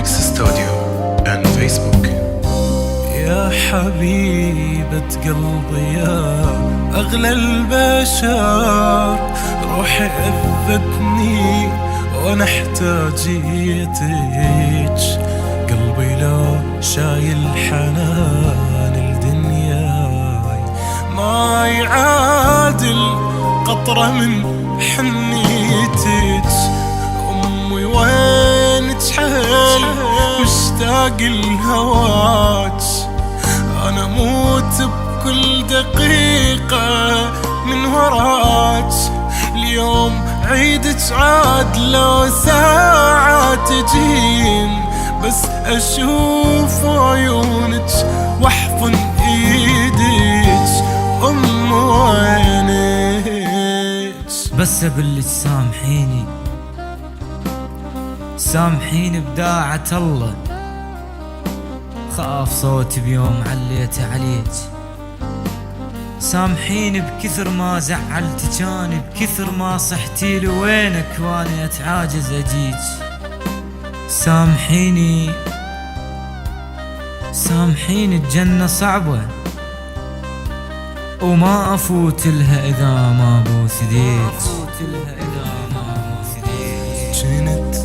ستوديو and فيسبوك. يا حبيبة قلبي يا أغلى البشر، روحي أذتني وأنا احتاجيتك. قلبي لو شايل حنان الدنيا ما يعادل قطرة من حنيتك. أمي وينك حيل مشتاق لهواك، أنا أموت بكل دقيقة من وراك. اليوم عيدك عاد لو ساعة تجين، بس أشوف عيونك واحضن إيدك. وينك؟ بس أقولك سامحيني، سامحيني بداعة الله، خاف صوتي بيوم عليته عليك. سامحيني بكثر ما زعلتك، أنا بكثر ما صحتي لي وينك وأنا أتعاجز أجيك. سامحيني، سامحيني الجنة صعبة وما أفوت لها إذا ما بوس يديك. جنت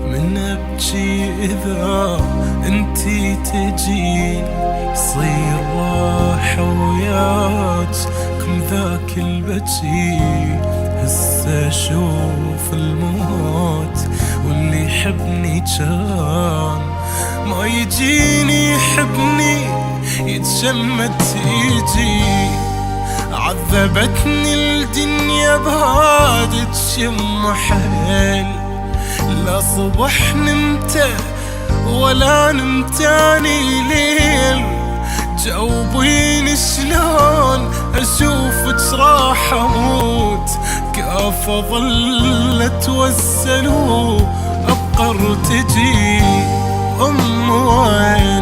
من أبكي إذا انتي تجين، يصير راحة وياك كل ذاك البكي. هسه أشوف الموت واللي يحبني كان ما يجيني يحبني، يتشمت يجي. عذبتني الدنيا بهادك يما حيل، لا صبح نمت ولا نمتاني ليل. جاوبيني شلون اشوفك راح اموت، كاف اظل اتوسل وابقر تجي. وينك؟